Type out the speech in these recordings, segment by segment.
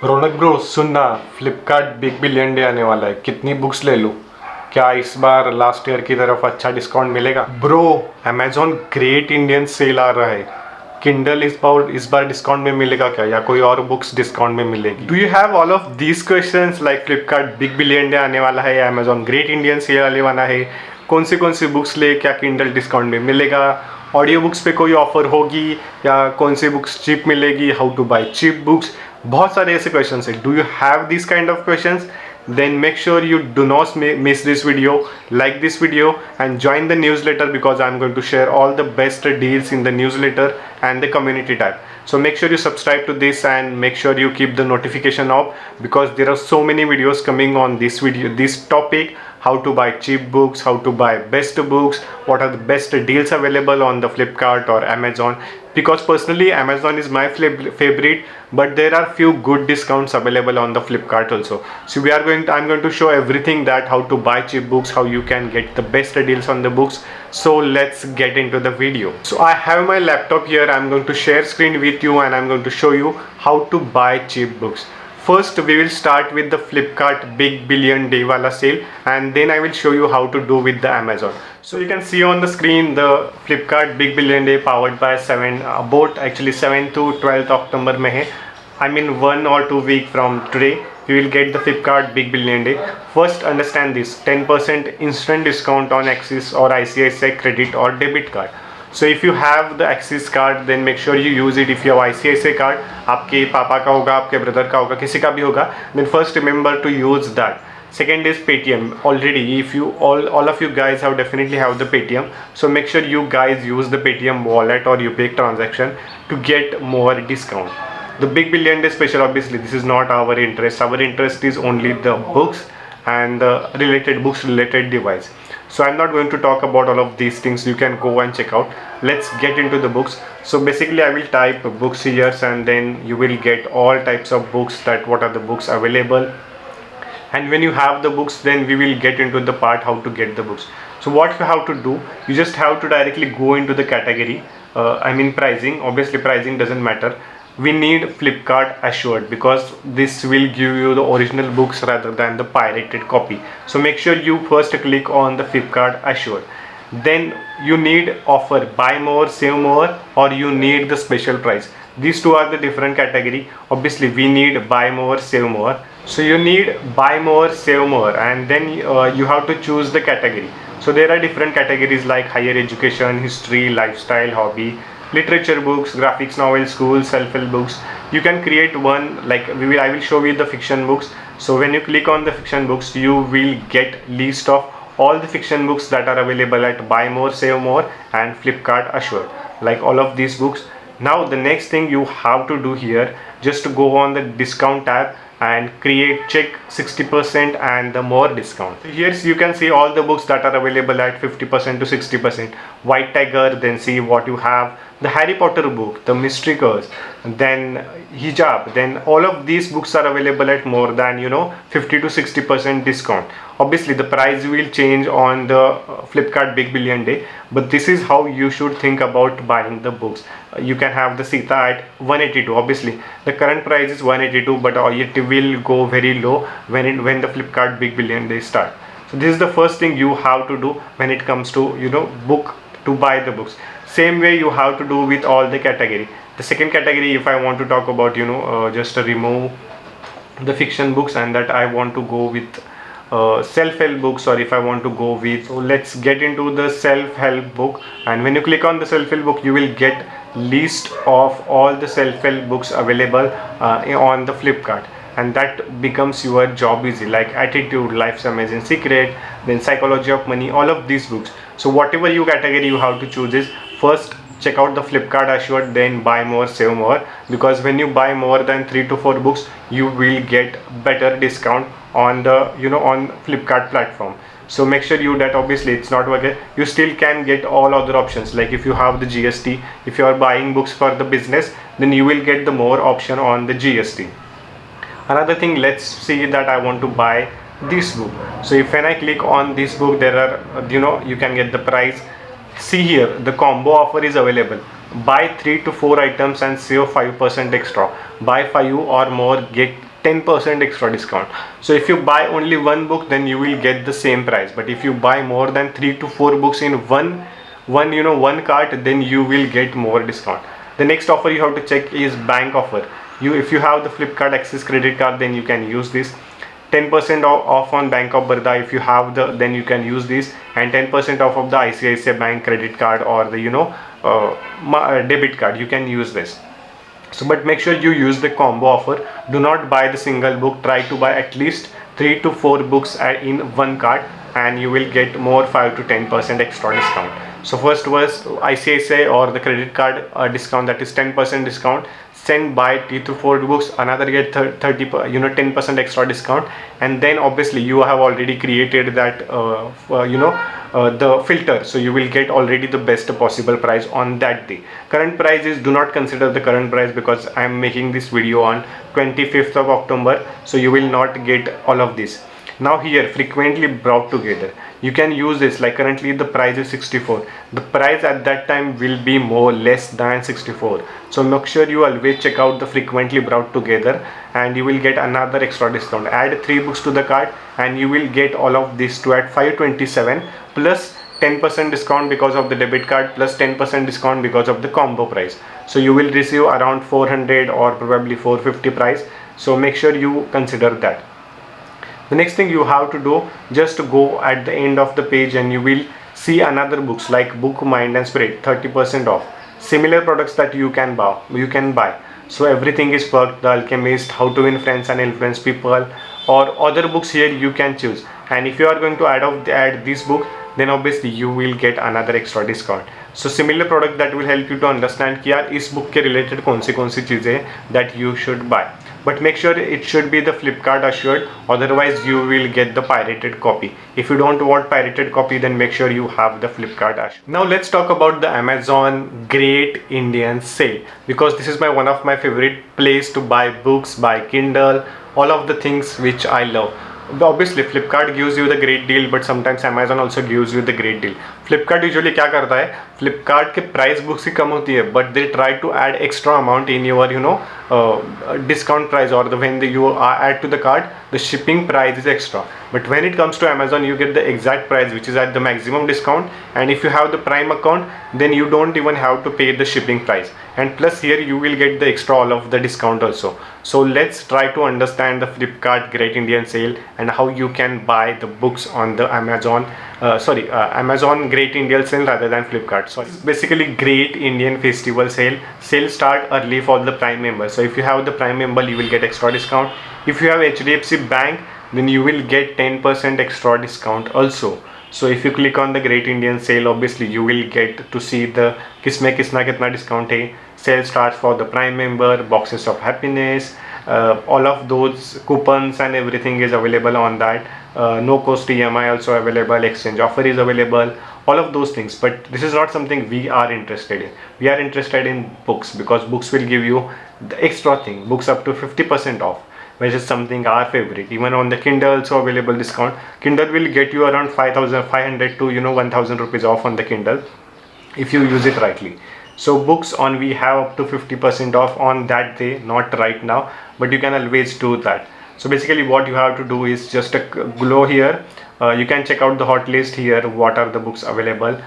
रौनक bro सुनना, Flipkart big billion day आने वाला है। कितनी बुक्स ले लूँ? क्या इस बार लास्ट ईयर की तरफ अच्छा डिस्काउंट मिलेगा? Bro, Amazon great Indian sale आ रहा है। किंडल इस बार डिस्काउंट में मिलेगा क्या, या कोई और बुक्स डिस्काउंट में मिलेगी? Do you have all of these questions like Flipkart big billion day आने वाला है, अमेजॉन ग्रेट इंडियन सेल आने वाला है, कौन सी बुक्स ले, क्या किंडल डिस्काउंट में मिलेगा, ऑडियो बुक्स पे कोई ऑफर होगी, या कौन सी बुक्स चीप मिलेगी, how to buy cheap books, बहुत सारे ऐसे क्वेश्चन है। Do you have this kind of question? Then make sure you do not miss this video, like this video and join the newsletter, because I'm going to share all the best deals in the newsletter and the community tab. So make sure you subscribe to this and make sure you keep the notification off, because there are so many videos coming on this topic: how to buy cheap books, how to buy best books, what are the best deals available on the Flipkart or Amazon. Because personally Amazon is my favorite, but there are few good discounts available on the Flipkart also. So I'm going to show everything, that how to buy cheap books, how you can get the best deals on the books. So let's get into the video. So I have my laptop here. I'm going to share screen with you and I'm going to show you how to buy cheap books. First we will start with the Flipkart big billion day wala sale, and then I will show you how to do with the Amazon. So you can see on the screen the Flipkart big billion day powered by 7 both actually 7 to 12th October mein hai. I mean 1 or 2 week from today you will get the Flipkart big billion day. First understand this: 10% instant discount on Axis or ICICI credit or debit card. So if you have the Axis card, then make sure you use it. If you have ICICI card, आपके पापा का होगा, आपके brother का होगा, किसी का भी होगा, then first remember to use that. Second is Paytm. Already if you all of you guys have definitely have the Paytm, so make sure you guys use the Paytm wallet or UPI transaction to get more discount. The big billion day special, obviously this is not our interest. Our interest is only the books and the related books related device. So I'm not going to talk about all of these things. You can go and check out. Let's get into the books. So basically I will type books here, and then you will get all types of books, that what are the books available. And when you have the books, then we will get into the part how to get the books. So what you have to do, you just have to directly go into the category. I mean pricing. Obviously pricing doesn't matter. We need Flipkart Assured, because this will give you the original books rather than the pirated copy. So make sure you first click on the Flipkart Assured. Then you need offer, buy more save more, or you need the special price. These two are the different category. Obviously we need buy more save more. So you need buy more save more, and then you have to choose the category. So there are different categories like higher education, history, lifestyle, hobby, literature books, graphics novels, school, self-help books. You can create one, like I will show you the fiction books. So when you click on the fiction books, you will get list of all the fiction books that are available at buy more save more and Flipkart Assured, like all of these books. Now the next thing you have to do here, just to go on the discount tab and check 60% and the more discount. Here you can see all the books that are available at 50% to 60%. White Tiger, then see what you have, the Harry Potter book, the Mystery Curse, then Hijab, then all of these books are available at more than 50 to 60% discount. Obviously the price will change on the Flipkart big billion day, but this is how you should think about buying the books. You can have the Sita at 182. Obviously the current price is 182, but it will go very low when the Flipkart big billion day start. So this is the first thing you have to do when it comes to book, to buy the books. Same way you have to do with all the category. The second category, if I want to talk about just remove the fiction books, and that I want to go with self-help books, or if I want to go with, so let's get into the self-help book. And when you click on the self-help book, you will get list of all the self-help books available on the Flipkart, and that becomes your job easy, like Attitude, Life's Amazing Secret, then Psychology of Money, all of these books. So whatever you category you have to choose is, first check out the Flipkart Assured, then buy more save more, because when you buy more than 3 to 4 books, you will get better discount on the on Flipkart platform. So make sure you that, obviously it's not working, you still can get all other options, like if you have the GST, if you are buying books for the business, then you will get the more option on the GST. Another thing, let's see that I want to buy this book. So if when I click on this book, there are you can get the price. See here, the combo offer is available. Buy 3 to 4 items and save 5% extra. Buy 5 or more, get 10% extra discount. So if you buy only one book, then you will get the same price, but if you buy more than 3 to 4 books in one cart, then you will get more discount. The next offer you have to check is bank offer. If you have the Flipkart Access credit card, then you can use this. 10% off on Bank of Baroda. If you have then you can use this, and 10% off of the ICICI Bank credit card or the debit card, you can use this. So but make sure you use the combo offer. Do not buy the single book. Try to buy at least 3 to 4 books in one cart, and you will get more 5 to 10% extra discount. So first was ICICI or the credit card discount, that is 10% discount. Send buy 3 to 4 books, another get 10% extra discount. And then obviously you have already created that the filter, so you will get already the best possible price on that day. Current price is, do not consider the current price, because I am making this video on 25th of October, so you will not get all of this. Now here, frequently brought together, you can use this. Like currently the price is 64, the price at that time will be more less than 64. So make sure you always check out the frequently brought together, and you will get another extra discount. Add 3 books to the cart, and you will get all of this to at 527 plus 10% discount because of the debit card, plus 10% discount because of the combo price. So you will receive around 400 or probably 450 price. So make sure you consider that. The next thing you have to do, just go at the end of the page and you will see another books like Book, Mind and Spirit, 30% off. Similar products that you can buy. So everything is worked, The Alchemist, How to Win Friends and Influence People, or other books here you can choose. And if you are going to add this book, then obviously you will get another extra discount. So similar product that will help you to understand कि यार इस book के related कौन सी चीज़ें that you should buy. But make sure it should be the Flipkart assured, otherwise you will get the pirated copy. If you don't want pirated copy, then make sure you have the Flipkart assured. Now let's talk about the Amazon Great Indian Sale, because this is one of my favorite place to buy books, buy Kindle, all of the things which I love. Obviously Flipkart gives you the great deal, but sometimes Amazon also gives you the great deal. Flipkart usually क्या करता है, Flipkart के price books की कम होती है, but they try to add extra amount in your discount price, or when you add to the cart, the shipping price is extra. But when it comes to Amazon, you get the exact price which is at the maximum discount, and if you have the Prime account, then you don't even have to pay the shipping price, and plus here you will get the extra all of the discount also. So let's try to understand the Flipkart Great Indian Sale and how you can buy the books on the Amazon Great Indian Sale rather than Flipkart. So it's basically Great Indian Festival Sale. Sale start early for the Prime members. So if you have the Prime member, you will get extra discount. If you have HDFC Bank, then you will get 10% extra discount also. So if you click on the Great Indian Sale, obviously you will get to see the किसमें कितना discount है. Sale starts for the Prime member, Boxes of Happiness, all of those coupons and everything is available on that. No cost EMI also available, exchange offer is available, all of those things. But this is not something we are interested in. We are interested in books, because books will give you the extra thing, books up to 50% off, which is something our favorite. Even on the Kindle also available discount. Kindle will get you around 5,500 to 1,000 rupees off on the Kindle if you use it rightly. So books on, we have up to 50% off on that day, not right now, but you can always do that. So basically what you have to do is just go here. You can check out the hot list here, what are the books available.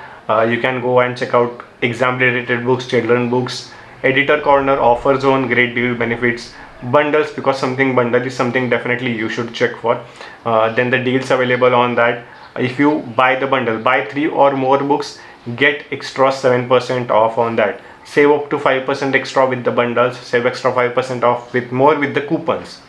You can go and check out exam related books, children books, editor corner, offer zone, great deal, benefits, bundles, because bundle is something definitely you should check for. Then the deals available on that. If you buy the bundle, buy 3 or more books, get extra 7% off on that. Save up to 5% extra with the bundles, save extra 5% off with the coupons.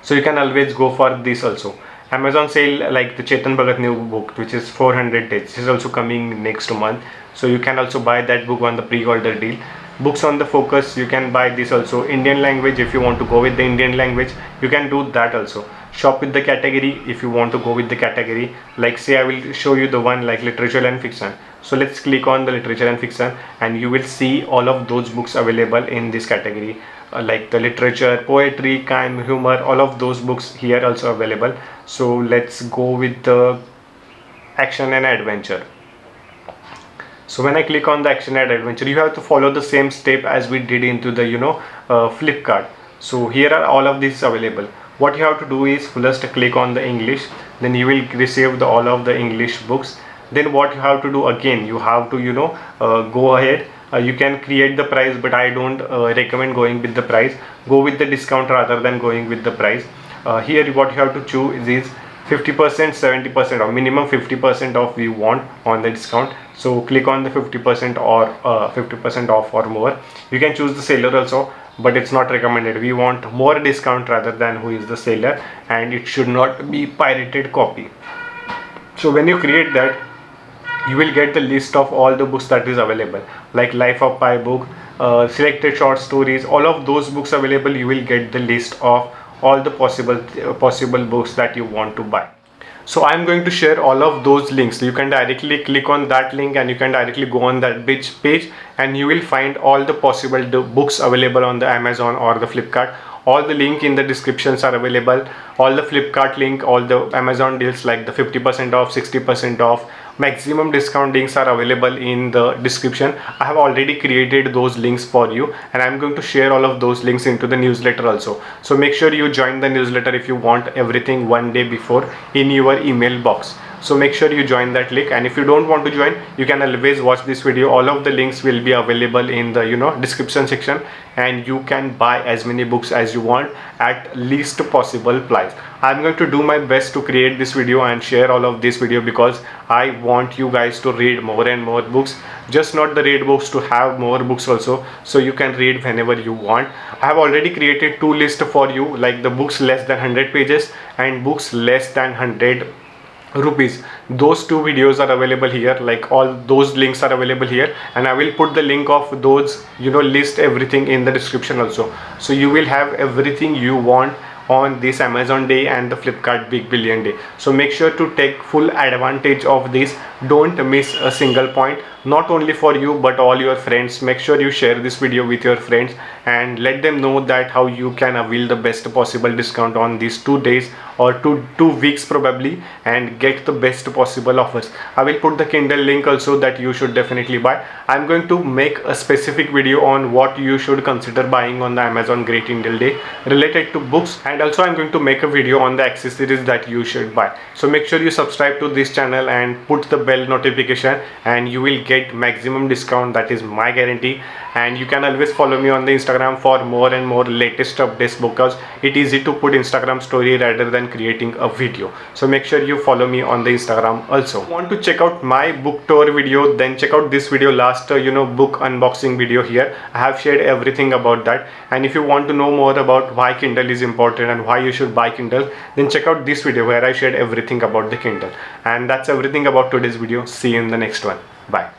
So you can always go for this also. Amazon sale, like the Chetan Bhagat new book, which is 400 days, this is also coming next month. So you can also buy that book on the pre-order deal. Books on the focus, you can buy this also. Indian language, if you want to go with the Indian language, you can do that also. Shop with the category, if you want to go with the category. Like say I will show you the one like literature and fiction. So let's click on the literature and fiction, and you will see all of those books available in this category. Like the literature, poetry, crime, humor, all of those books here also available. So let's go with the action and adventure. So when I click on the action and adventure, you have to follow the same step as we did into the Flipkart. So here are all of these available. What you have to do is first click on the English, then you will receive all of the English books. Then what you have to do again, you have to go ahead. You can create the price, but I don't recommend going with the price. Go with the discount rather than going with the price. Here what you have to choose is 50%, 70% or minimum 50% off we want on the discount. So click on the 50% or 50% off or more. You can choose the seller also, but it's not recommended. We want more discount rather than who is the seller, and it should not be pirated copy. So when you create that, you will get the list of all the books that is available, like Life of Pi book, selected short stories, all of those books available. You will get the list of all the possible books that you want to buy. So I'm going to share all of those links. You can directly click on that link and you can directly go on that page, and you will find all the possible books available on the Amazon or the Flipkart. All the link in the descriptions are available. All the Flipkart link, all the Amazon deals like the 50% off, 60% off, maximum discount links are available in the description. I have already created those links for you, and I'm going to share all of those links into the newsletter also. So make sure you join the newsletter if you want everything one day before in your email box. So make sure you join that link, and if you don't want to join, you can always watch this video. All of the links will be available in the description section, and you can buy as many books as you want at least possible price. I'm going to do my best to create this video and share all of this video because I want you guys to read more and more books, just not the read books, to have more books also, so you can read whenever you want. I have already created two lists for you, like the books less than 100 pages and books less than 100 rupees. Those two videos are available here, like all those links are available here, and I will put the link of those list everything in the description also, so you will have everything you want on this Amazon day and the Flipkart Big Billion Day. So make sure to take full advantage of this. Don't miss a single point, not only for you but all your friends. Make sure you share this video with your friends and let them know that how you can avail the best possible discount on these 2 days or two weeks probably, and get the best possible offers. I will put the Kindle link also that you should definitely buy. I'm going to make a specific video on what you should consider buying on the Amazon Great Indian Day related to books, and also I'm going to make a video on the accessories that you should buy. So make sure you subscribe to this channel and put the bell notification, and you will get maximum discount. That is my guarantee. And you can always follow me on the Instagram for more and more latest updates, because it is easy to put Instagram story rather than creating a video. So make sure you follow me on the Instagram also. Want to check out my book tour video, then check out this video, last book unboxing video. Here I have shared everything about that. And if you want to know more about why Kindle is important and why you should buy Kindle, then check out this video where I shared everything about the Kindle. And that's everything about today's video. See you in the next one. Bye.